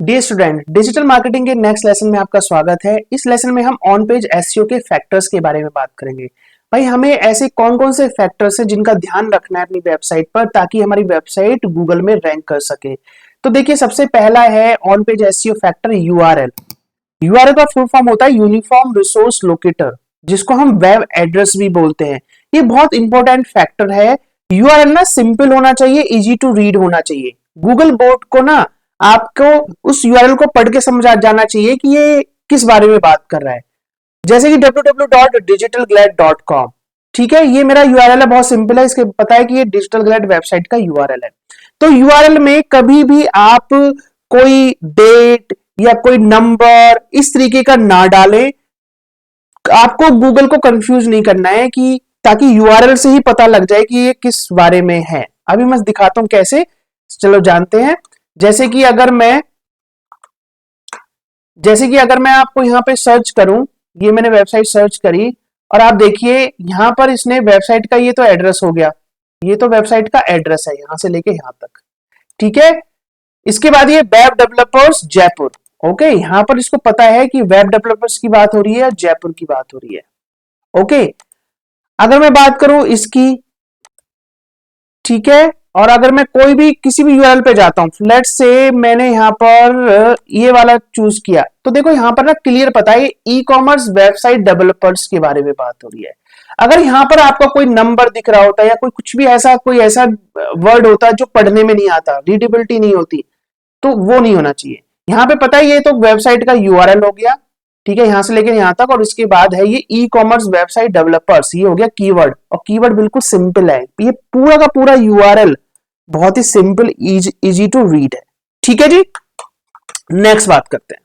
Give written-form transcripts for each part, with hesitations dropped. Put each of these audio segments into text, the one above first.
Dear student, digital marketing के next lesson में आपका स्वागत है। इस लेसन में हम ऑन पेज एसईओ के फैक्टर्स के बारे में बात करेंगे। भाई, हमें ऐसे कौन कौन से फैक्टर्स हैं जिनका ध्यान रखना है अपनी वेबसाइट पर ताकि हमारी वेबसाइट गूगल में रैंक कर सके। तो देखिए, सबसे पहला है on page SEO factor URL. URL का फुल फॉर्म होता है यूनिफॉर्म रिसोर्स लोकेटर, जिसको हम वेब एड्रेस भी बोलते हैं। ये बहुत इंपॉर्टेंट फैक्टर है। यूआरएल ना सिंपल होना चाहिए, इजी टू रीड होना चाहिए। गूगल बोट को ना आपको उस यूआरएल को पढ़ के समझ आ जाना चाहिए कि ये किस बारे में बात कर रहा है। जैसे कि www.digitalglad.com, ठीक है, ये मेरा यूआरएल है, बहुत सिंपल है। इसके पता है कि ये डिजिटल ग्लैड वेबसाइट का यूआरएल है। तो यूआरएल में कभी भी आप कोई डेट या कोई नंबर इस तरीके का ना डालें। आपको गूगल को कंफ्यूज नहीं करना है कि ताकि यूआरएल से ही पता लग जाए कि ये किस बारे में है। अभी मैं दिखाता हूं कैसे, चलो जानते हैं। जैसे कि अगर मैं आपको यहां पे सर्च करूं, ये मैंने वेबसाइट सर्च करी और आप देखिए यहां पर इसने वेबसाइट का ये तो एड्रेस हो गया, ये तो वेबसाइट का एड्रेस है यहां से लेके यहां तक, ठीक है। इसके बाद ये वेब डेवलपर्स जयपुर, ओके, यहां पर इसको पता है कि वेब डेवलपर्स की बात हो रही है, जयपुर की बात हो रही है, ओके। अगर मैं बात करूं इसकी, ठीक है, और अगर मैं कोई भी किसी भी यूआरएल पे जाता हूं, लेट्स से मैंने यहां पर ये वाला चूज किया, तो देखो यहां पर ना क्लियर पता है ई कॉमर्स वेबसाइट डेवलपर्स के बारे में बात हो रही है। अगर यहां पर आपका कोई नंबर दिख रहा होता है या कुछ भी ऐसा कोई ऐसा वर्ड होता है जो पढ़ने में नहीं आता, रीडेबिलिटी नहीं होती, तो वो नहीं होना चाहिए। यहां पे पता है ये तो वेबसाइट का यूआरएल हो गया, ठीक है, यहां से लेकर यहां तक, और इसके बाद है ये ई कॉमर्स वेबसाइट डेवलपर्स, ये हो गया कीवर्ड, और कीवर्ड बिल्कुल सिंपल है, ये पूरा का पूरा यूआरएल बहुत ही सिंपल, इजी टू रीड है, ठीक है जी। नेक्स्ट बात करते हैं।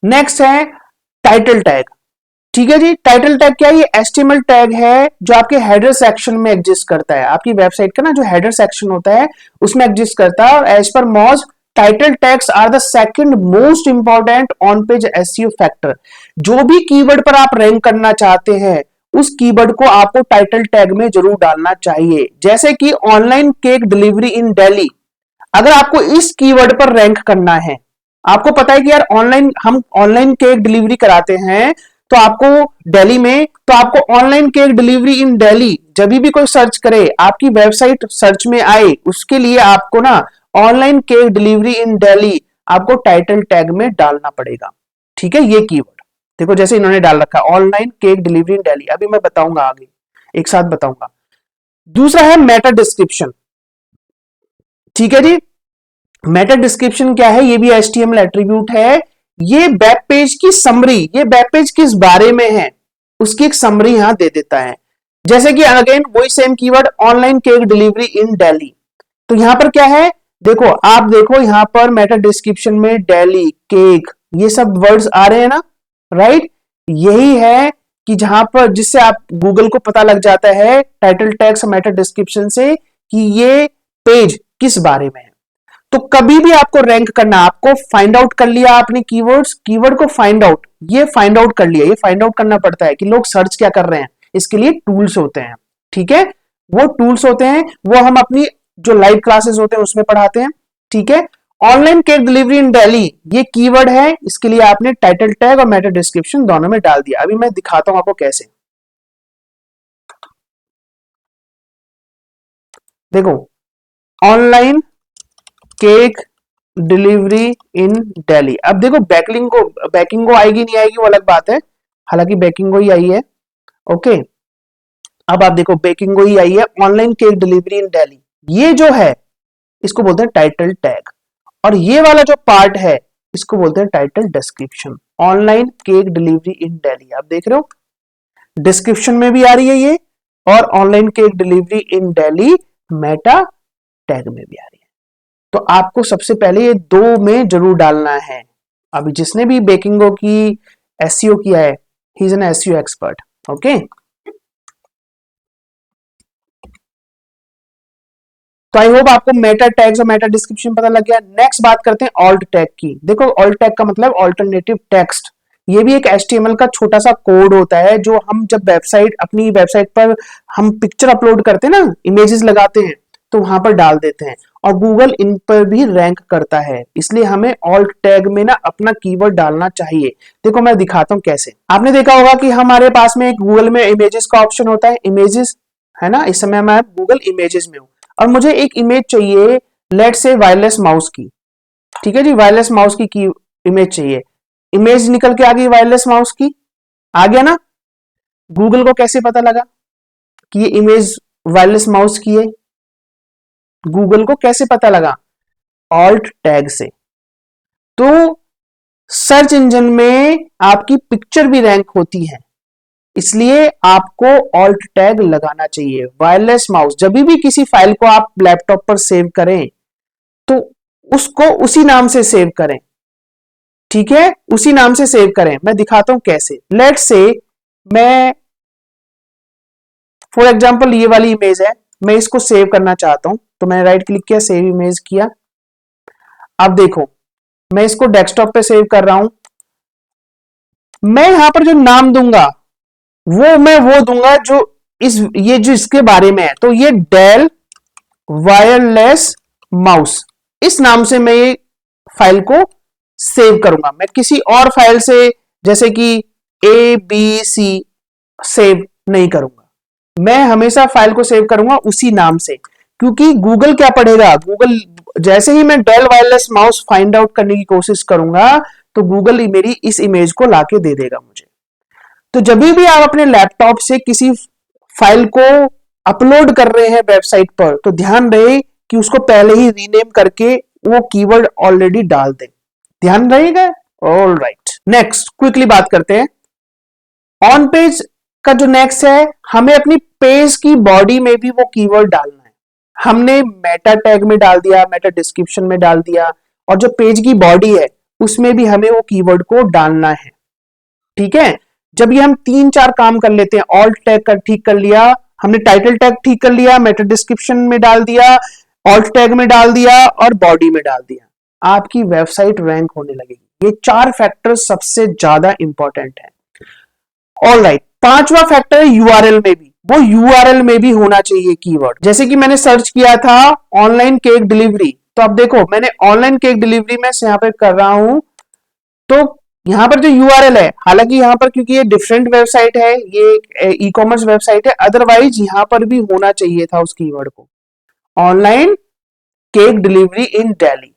नेक्स्ट है टाइटल टैग, ठीक है जी। टाइटल टैग क्या है? ये एचटीएमएल टैग है जो आपके हेडर सेक्शन में एग्जिस्ट करता है। आपकी वेबसाइट का ना जो हेडर सेक्शन होता है उसमें एग्जिस्ट करता है, और as per Moz title tags are the second most important on page SEO factor. जो भी कीवर्ड पर आप रैंक करना चाहते हैं उस कीवर्ड को आपको टाइटल टैग में जरूर डालना चाहिए। जैसे कि online cake delivery in Delhi, अगर आपको इस कीवर्ड पर रैंक करना है, आपको पता है कि यार ऑनलाइन हम ऑनलाइन केक डिलीवरी कराते हैं, तो आपको दिल्ली में, तो आपको online cake delivery in Delhi जब भी कोई सर्च करे, आपकी वेबसाइट सर्च में आए, उसके लिए आपको ना online cake delivery in Delhi आपको टाइटल टैग में डालना पड़ेगा, ठीक है। ये कीवर्ड देखो, जैसे इन्होंने डाल रखा online cake delivery in Delhi, अभी मैं बताऊंगा आगे, एक साथ बताऊंगा। दूसरा है मेटा डिस्क्रिप्शन, ठीक है जी। मेटा डिस्क्रिप्शन क्या है? ये भी एचटीएमएल एट्रीब्यूट है। ये वेब पेज की समरी, ये वेब पेज किस बारे में है उसकी एक समरी यहां दे देता है। जैसे कि अगेन वही same keyword online cake delivery in Delhi, तो यहां पर क्या है, देखो आप देखो यहां पर मेटा डिस्क्रिप्शन में दिल्ली केक ये सब वर्ड्स आ रहे हैं ना, राइट। यही है कि जहां पर जिससे आप गूगल को पता लग जाता है टाइटल टैग्स मेटा डिस्क्रिप्शन से कि ये पेज किस बारे में है। तो कभी भी आपको रैंक करना, आपको फाइंड आउट कर लिया आपने कीवर्ड्स, कीवर्ड को फाइंड आउट, ये फाइंड आउट कर लिया, ये फाइंड आउट करना पड़ता है कि लोग सर्च क्या कर रहे हैं, इसके लिए टूल्स होते हैं, ठीक है। वो टूल्स होते हैं, वो हम अपनी जो लाइव क्लासेस होते हैं उसमें पढ़ाते हैं, ठीक है। Online cake delivery in Delhi ये कीवर्ड है, इसके लिए आपने टाइटल टैग और मेटा डिस्क्रिप्शन दोनों में डाल दिया। अभी मैं दिखाता हूं आपको कैसे। देखो, online cake delivery in Delhi, अब देखो बैकिंग को आएगी नहीं आएगी वो अलग बात है, हालांकि बैकिंग को ही आई है, ओके। अब आप देखो बैकिंग को ही आई है, online cake delivery in Delhi, ये जो है इसको बोलते हैं टाइटल टैग, और ये वाला जो पार्ट है इसको बोलते हैं title description. Online cake delivery in Delhi, आप देख रहे हो डिस्क्रिप्शन में भी आ रही है ये, और online cake delivery in Delhi Meta tag में भी आ रही है। तो आपको सबसे पहले ये दो में जरूर डालना है। अभी जिसने भी बेकिंगो की एसईओ किया है, he is an SEO expert, okay. तो आई होप आपको मेटा टैग्स और मेटा डिस्क्रिप्शन पता लग गया। नेक्स्ट बात करते हैं ऑल्ट टैग की। देखो ऑल्ट टैग का मतलब ऑल्टरनेटिव टेक्स्ट, ये भी एक HTML का छोटा सा कोड होता है जो हम जब अपनी वेबसाइट पर हम पिक्चर अपलोड करते हैं ना, इमेजेस लगाते हैं, तो वहां पर डाल देते हैं और गूगल इन पर भी रैंक करता है। इसलिए हमें ऑल्ट टैग में ना अपना कीवर्ड डालना चाहिए। देखो मैं दिखाता हूं कैसे। आपने देखा होगा कि हमारे पास में एक गूगल में इमेजेस का ऑप्शन होता है, इमेजेस, है ना। इस समय मैं गूगल इमेजेस में हूं और मुझे एक इमेज चाहिए, लेट्स से वायरलेस माउस की। ठीक है जी, वायरलेस माउस की इमेज चाहिए। इमेज निकल के आ गई वायरलेस माउस की, आ गया ना। गूगल को कैसे पता लगा कि ये इमेज वायरलेस माउस की है? गूगल को कैसे पता लगा? ऑल्ट टैग से। तो सर्च इंजन में आपकी पिक्चर भी रैंक होती है, इसलिए आपको ऑल्ट टैग लगाना चाहिए। वायरलेस माउस, जब भी किसी फाइल को आप लैपटॉप पर सेव करें तो उसको उसी नाम से सेव करें। ठीक है, उसी नाम से सेव करें। मैं दिखाता हूं कैसे। लेट्स से मैं फॉर एग्जांपल ये वाली इमेज है, मैं इसको सेव करना चाहता हूं, तो मैंने राइट क्लिक किया, सेव इमेज किया। अब देखो मैं इसको डेस्कटॉप पे सेव कर रहा हूं। मैं यहां पर जो नाम दूंगा मैं वो दूंगा जो ये जो इसके बारे में है। तो ये डेल वायरलेस माउस, इस नाम से मैं ये फाइल को सेव करूंगा। मैं किसी और फाइल से जैसे कि ABC सेव नहीं करूंगा। मैं हमेशा फाइल को सेव करूंगा उसी नाम से, क्योंकि गूगल क्या पढ़ेगा, गूगल जैसे ही मैं Dell wireless mouse find out करने की कोशिश करूंगा तो गूगल मेरी इस इमेज को लाके दे देगा मुझे। तो जब भी आप अपने लैपटॉप से किसी फाइल को अपलोड कर रहे हैं वेबसाइट पर, तो ध्यान रहे कि उसको पहले ही रीनेम करके वो कीवर्ड ऑलरेडी डाल दें। ध्यान रहेगा। ऑल राइट, नेक्स्ट क्विकली बात करते हैं ऑन पेज का। जो नेक्स्ट है, हमें अपनी पेज की बॉडी में भी वो कीवर्ड डालना है। हमने मेटा टैग में डाल दिया, मेटा डिस्क्रिप्शन में डाल दिया, और जो पेज की बॉडी है उसमें भी हमें वो कीवर्ड को डालना है। ठीक है, जब ये हम 3-4 काम कर लेते हैं, ऑल्ट टैग कर ठीक कर लिया, हमने टाइटल टैग ठीक कर लिया, मेटा डिस्क्रिप्शन में डाल दिया, ऑल्ट टैग में डाल दिया और बॉडी में डाल दिया, आपकी वेबसाइट रैंक होने लगेगी। ये 4 फैक्टर सबसे ज्यादा इंपॉर्टेंट है। ऑल राइट, 5वां फैक्टर है यूआरएल में भी। वो यूआरएल में भी होना चाहिए कीवर्ड। जैसे कि मैंने सर्च किया था ऑनलाइन केक डिलीवरी, तो अब देखो मैंने ऑनलाइन केक डिलीवरी में यहां पे कर रहा हूं, तो यहां पर जो यूआरएल है, हालांकि यहां पर क्योंकि ये डिफरेंट वेबसाइट है, ये ई कॉमर्स वेबसाइट है, अदरवाइज यहां पर भी होना चाहिए था उस कीवर्ड को, online cake delivery in Delhi.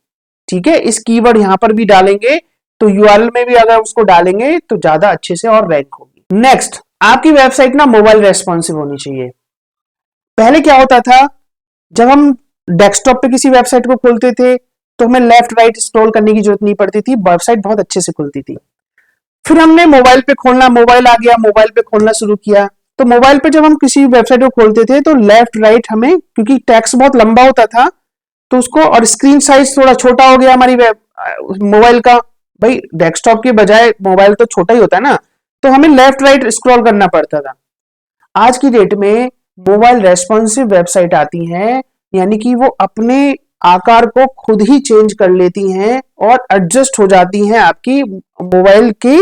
ठीक है, इस कीवर्ड यहां पर भी डालेंगे तो यूआरएल में भी अगर उसको डालेंगे तो ज्यादा अच्छे से और रैंक होगी। नेक्स्ट, आपकी वेबसाइट ना मोबाइल रेस्पॉन्सिव होनी चाहिए। पहले क्या होता था, जब हम डेस्कटॉप पे किसी वेबसाइट को खोलते थे तो हमें लेफ्ट राइट स्क्रॉल करने की जरूरत नहीं पड़ती थी, वेबसाइट बहुत अच्छे से खुलती थी। फिर हमने मोबाइल पे खोलना, मोबाइल आ गया, मोबाइल पे खोलना शुरू किया, तो मोबाइल पे जब हम किसी वेबसाइट को खोलते थे तो लेफ्ट राइट हमें, क्योंकि टेक्स्ट बहुत लंबा होता था तो उसको, और स्क्रीन साइज थोड़ा छोटा हो गया हमारी मोबाइल का, भाई डेस्कटॉप के बजाय मोबाइल तो छोटा ही होता है ना, तो हमें लेफ्ट राइट स्क्रॉल करना पड़ता था। आज की डेट में मोबाइल रेस्पॉन्सिव वेबसाइट आती हैं, यानी कि वो अपने आकार को खुद ही चेंज कर लेती हैं और एडजस्ट हो जाती हैं आपकी मोबाइल की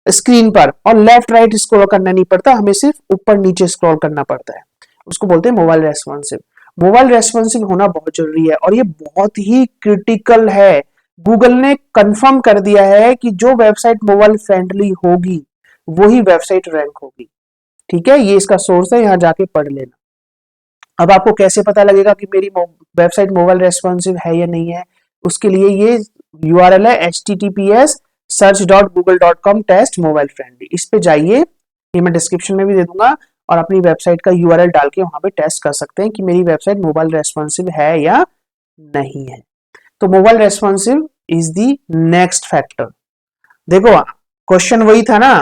स्क्रीन पर, और लेफ्ट राइट स्क्रॉल करना नहीं पड़ता, हमें सिर्फ ऊपर नीचे स्क्रॉल करना पड़ता है। उसको बोलते हैं मोबाइल रेस्पॉन्सिव। मोबाइल रेस्पॉन्सिव होना बहुत जरूरी है और ये बहुत ही क्रिटिकल है। गूगल ने कंफर्म कर दिया है कि जो वेबसाइट मोबाइल फ्रेंडली होगी वही वेबसाइट रैंक होगी। ठीक है, ये इसका सोर्स है, यहां जाके पढ़ लेना। अब आपको कैसे पता लगेगा कि मेरी वेबसाइट मोबाइल रेस्पॉन्सिव है या नहीं है? उसके लिए ये यूआरएल है https search.google.com test mobile friendly. इस पे जाइए, ये मैं डिस्क्रिप्शन में भी दे दूंगा, और अपनी वेबसाइट का यूआरएल डाल के वहां पे टेस्ट कर सकते हैं कि मेरी वेबसाइट मोबाइल रेस्पॉन्सिव है या नहीं है। तो mobile responsive is the next factor. देखो क्वेश्चन वही था ना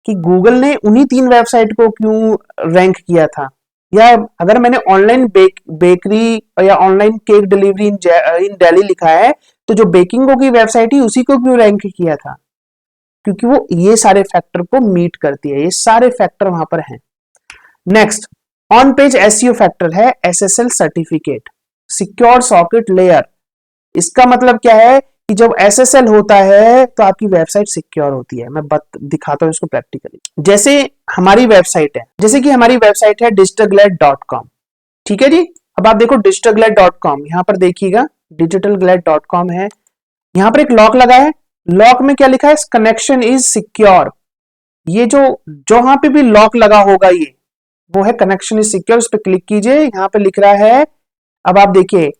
कि गूगल ने उन्हीं 3 वेबसाइट को क्यों रैंक किया था, या अगर मैंने ऑनलाइन बेकरी या online cake delivery in Delhi लिखा है तो जो बेकिंग की वेबसाइट ही उसी को क्यों रैंक किया था, क्योंकि वो ये सारे फैक्टर को मीट करती है। ये सारे फैक्टर वहां पर हैं। Next, on page SEO factor है SSL certificate, secure socket layer. इसका मतलब क्या है कि जब SSL होता है तो आपकी वेबसाइट सिक्योर होती है। मैं दिखाता हूं इसको प्रैक्टिकली। जैसे हमारी वेबसाइट है, जैसे कि हमारी वेबसाइट है digitalglad.com, ठीक है जी। अब आप देखो digitalglad.com, यहां पर देखिएगा digitalglad.com है, यहां पर एक लॉक लगा है। लॉक में क्या लिखा है? Connection is secure. ये जो जहां पे भी लॉक लगा होगा ये वो है कनेक्शन इज सिक्योर। उस पर क्लिक कीजिए, यहां पे लिख रहा है, अब आप देखिए,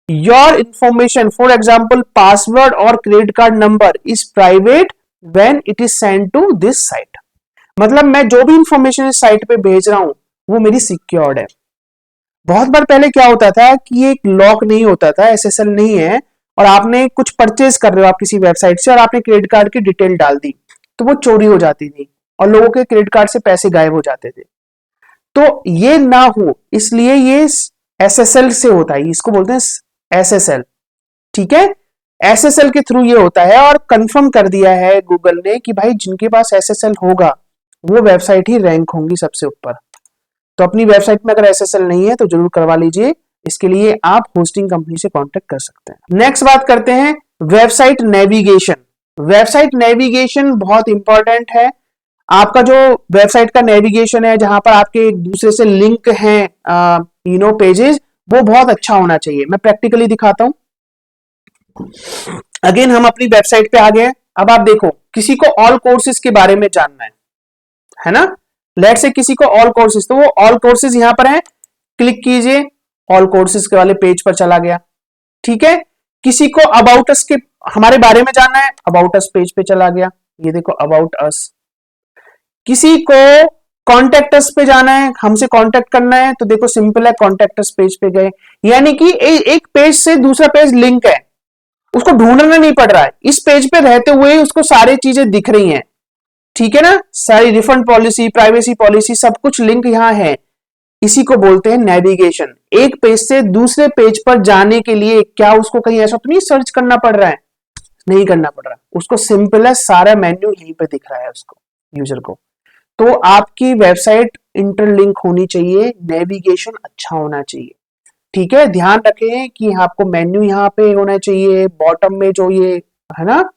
your information for example password और credit card number is private when it is send to this site. मतलब मैं जो भी इंफॉर्मेशन इस साइट पे भेज रहा हूं वो मेरी सिक्योर्ड है। बहुत बार पहले क्या होता था कि एक लॉक नहीं होता था, SSL नहीं है, और आपने कुछ परचेज कर रहे हो आप किसी वेबसाइट से और आपने क्रेडिट कार्ड की डिटेल डाल दी तो वो चोरी हो जाती थी और लोगों के क्रेडिट कार्ड से पैसे गायब हो जाते थे। तो ये ना हो इसलिए ये SSL से होता है, इसको बोलते हैं SSL, ठीक है। SSL के थ्रू ये होता है और कंफर्म कर दिया है गूगल ने कि भाई जिनके पास SSL होगा वो वेबसाइट ही रैंक होंगी सबसे ऊपर। तो अपनी वेबसाइट में अगर SSL नहीं है तो जरूर करवा लीजिए। इसके लिए आप होस्टिंग कंपनी से कांटेक्ट कर सकते हैं। नेक्स्ट बात करते हैं वेबसाइट नेविगेशन। वेबसाइट नेविगेशन बहुत इंपॉर्टेंट है। आपका जो वेबसाइट का नेविगेशन है, जहां पर आपके एक दूसरे से लिंक हैं पेजेस, वो बहुत अच्छा होना चाहिए। मैं प्रैक्टिकली दिखाता हूं। अगेन हम अपनी वेबसाइट पे आ गए। अब आप देखो, किसी को ऑल कोर्सेज के बारे में जानना है ना, लेट से किसी को ऑल कोर्सेज, तो वो ऑल कोर्सेज यहां पर है, क्लिक कीजिए, ऑल कोर्सेज के वाले पेज पर चला गया, ठीक है। किसी को अबाउट अस के हमारे बारे में जानना है, अबाउट अस पेज पे चला गया, ये देखो अबाउट अस। किसी को कॉन्टेक्ट अस पे जाना है, हमसे कॉन्टेक्ट करना है, तो देखो सिंपल है, कॉन्टेक्ट अस पेज पे गए। यानी कि एक पेज से दूसरा पेज लिंक है, उसको ढूंढना नहीं पड़ रहा है, इस पेज पे रहते हुए उसको सारी चीजें दिख रही हैं, ठीक है ना। सारी रिफंड पॉलिसी, प्राइवेसी पॉलिसी, सब कुछ लिंक यहां है। इसी को बोलते हैं नेविगेशन। एक पेज से दूसरे पेज पर जाने के लिए क्या उसको कहीं ऐसा तो नहीं सर्च करना पड़ रहा है, नहीं करना पड़ रहा, उसको सिंपल है, सारा मेन्यू यहीं पे दिख रहा है उसको, यूजर को। तो आपकी वेबसाइट इंटरलिंक होनी चाहिए, नेविगेशन अच्छा होना चाहिए, ठीक है। ध्यान रखें कि आपको मेन्यू यहाँ पे होना चाहिए, बॉटम में जो ये है ना,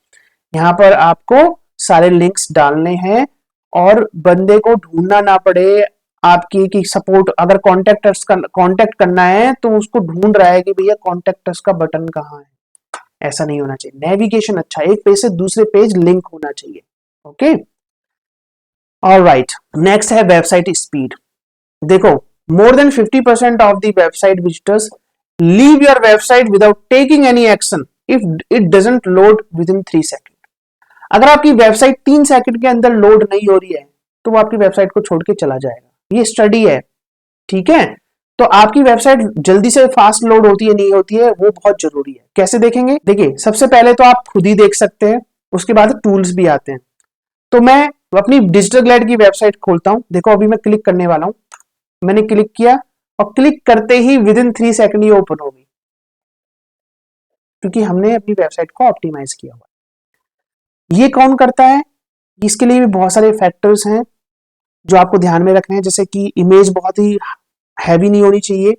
यहाँ पर आपको सारे लिंक्स डालने हैं और बंदे को ढूंढना ना पड़े आपकी कि सपोर्ट अगर कांटेक्ट करना है तो उसको ढूंढ रहा है कि भैया कांटेक्ट अस का बटन कहाँ है। ऐसा नहीं होना चाहिए। नेविगेशन अच्छा, एक पेज से दूसरे पेज लिंक होना चाहिए। Okay, alright. नेक्स्ट है वेबसाइट स्पीड। देखो, more than 50% of the website visitors leave your website without taking any action if it doesn't load with in 3 second. अगर आपकी वेबसाइट 3 सेकंड के अंदर लोड नहीं हो रही है तो वो आपकी वेबसाइट को छोड़ के चला जाएगा। ये स्टडी है, ठीक है। तो आपकी वेबसाइट जल्दी से फास्ट लोड होती है नहीं होती है वो बहुत जरूरी है। कैसे देखेंगे? देखिए, सबसे पहले तो आप खुद ही देख सकते हैं, उसके बाद टूल्स भी आते हैं। तो मैं अपनी डिजिटलग्लैड की वेबसाइट खोलता हूं। देखो अभी मैं क्लिक करने वाला हूं, मैंने क्लिक किया और क्लिक करते ही विद इन 3 सेकंड ये ओपन होगी, क्योंकि हमने अपनी वेबसाइट को ऑप्टिमाइज किया हुआ। ये कौन करता है? इसके लिए भी बहुत सारे फैक्टर्स हैं जो आपको ध्यान में रखने हैं, जैसे कि इमेज बहुत ही हैवी नहीं होनी चाहिए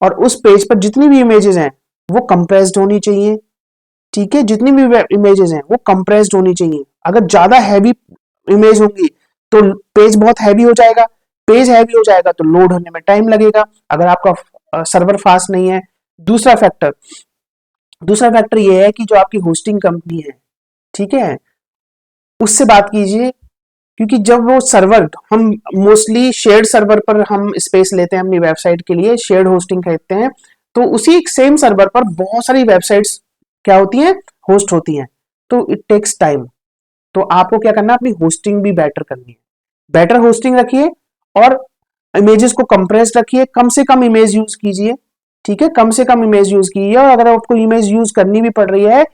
और उस पेज पर जितनी भी इमेजेस हैं वो कंप्रेस्ड होनी चाहिए, ठीक है। जितनी भी इमेजेस हैं वो कंप्रेस्ड होनी चाहिए। अगर ज्यादा हैवी इमेज होंगी तो पेज बहुत हैवी हो जाएगा, पेज हैवी हो जाएगा तो लोड होने में टाइम लगेगा अगर आपका सर्वर फास्ट नहीं है। दूसरा फैक्टर ये है कि जो आपकी होस्टिंग कंपनी है, ठीक है, उससे बात कीजिए, क्योंकि जब वो सर्वर, हम मोस्टली शेयर्ड सर्वर पर हम स्पेस लेते हैं अपनी वेबसाइट के लिए, शेयर्ड होस्टिंग खरीदते हैं, तो उसी सेम सर्वर पर बहुत सारी वेबसाइट्स क्या होती हैं, होस्ट होती हैं, तो इट टेक्स टाइम। तो आपको क्या करना है, अपनी होस्टिंग भी बेटर करनी है। बेटर होस्टिंग रखिए और इमेजेस को कंप्रेस रखिए, कम से कम इमेज यूज कीजिए, ठीक है, कम से कम इमेज यूज कीजिए। और अगर आपको इमेज यूज करनी भी पड़ रही है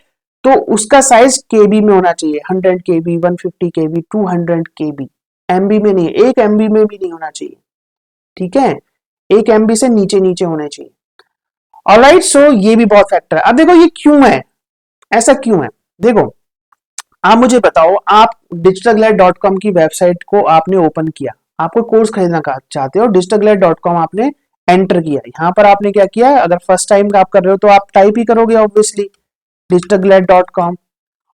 तो उसका साइज केबी में होना चाहिए, 100 केबी, 150 केबी, 200 केबी, एमबी में नहीं, 1 एमबी में भी नहीं होना चाहिए, ठीक है, 1 एमबी से नीचे नीचे होने चाहिए। ऑलराइट, सो ये भी बहुत फैक्टर है। अब देखो ये क्यों है, ऐसा क्यों है? देखो, आप मुझे बताओ, आप digitalglad.com की वेबसाइट को आपने ओपन किया, आपको कोर्स खरीदना चाहते हो, digitalglad.com आपने एंटर किया, यहां पर आपने क्या किया, अगर फर्स्ट टाइम आप कर रहे हो तो आप टाइप ही करोगे ऑब्वियसली, digitalglad.com,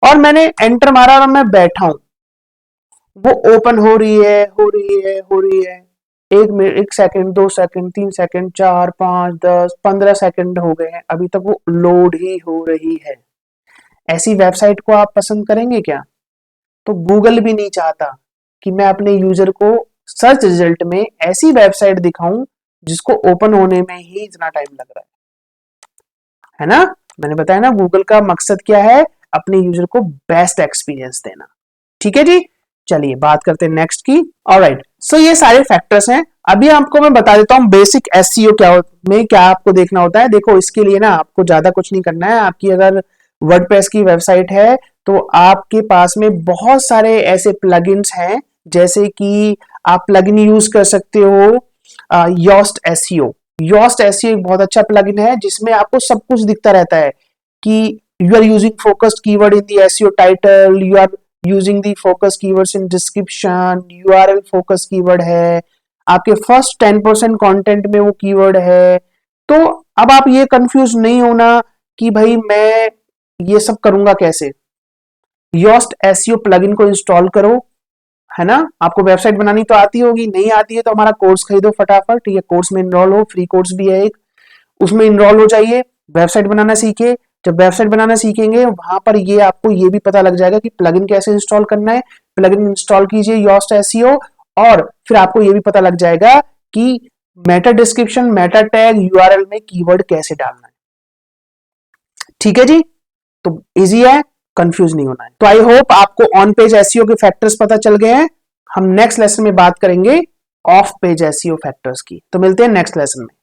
और मैंने एंटर मारा और मैं बैठा हूं, वो ओपन हो रही है, हो रही है, हो रही है। 1 minute, 1 second, 2 second, 3 second, 4, 5, 10, 15 second हो गए हैं, अभी तक वो लोड ही हो रही है। ऐसी वेबसाइट को आप पसंद करेंगे क्या? तो गूगल भी नहीं चाहता कि मैं अपने यूजर को सर्च रिजल्ट में ऐसी वेबसाइट दिखाऊं जिसको ओपन होने में ही इतना टाइम लग रहा है ना? मैंने बताया ना, गूगल का मकसद क्या है? अपने यूजर को बेस्ट एक्सपीरियंस देना। ठीक है जी, चलिए बात करते हैं नेक्स्ट की। ऑलराइट, सो ये सारे फैक्टर्स हैं। अभी आपको मैं बता देता हूं बेसिक एसईओ में क्या आपको देखना होता है। देखो, इसके लिए ना आपको ज्यादा कुछ नहीं करना है। आपकी अगर वर्डप्रेस की वेबसाइट है तो आपके पास में बहुत सारे ऐसे प्लगइन्स हैं, जैसे कि आप प्लगइन यूज कर सकते हो योस्ट एसईओ। योस्ट एसईओ एक बहुत अच्छा प्लगइन है जिसमें आपको सब कुछ दिखता रहता है कि you are using focused keyword in the SEO title, you are using the focus keywords in description, URL focus keyword है, आपके फर्स्ट 10% कंटेंट में वो कीवर्ड है। तो अब आप ये कंफ्यूज नहीं होना कि भाई मैं ये सब करूंगा कैसे। योस्ट एसईओ प्लगइन को इंस्टॉल करो, है ना? आपको वेबसाइट बनानी तो आती होगी, नहीं आती है तो हमारा कोर्स खरीदो फटाफट। ठीक है, कोर्स में इनरोल हो, फ्री कोर्स भी है एक, उसमें इनरोल हो जाइए, वेबसाइट बनाना सीखिए। जब वेबसाइट बनाना सीखेंगे वहां पर ये आपको ये भी पता लग जाएगा कि प्लगइन कैसे इंस्टॉल करना है। प्लगइन इंस्टॉल कीजिए योस्ट एसईओ, और फिर आपको ये भी पता लग जाएगा कि Meta description, Meta tag, URL में कीवर्ड कैसे डालना है। ठीक है जी, तो इजी है, कंफ्यूज नहीं होना है। तो आई होप आपको ऑन पेज एसईओ के फैक्टर्स पता चल गए हैं। हम नेक्स्ट लेसन में बात करेंगे ऑफ पेज एसईओ फैक्टर्स की। तो मिलते हैं नेक्स्ट लेसन में।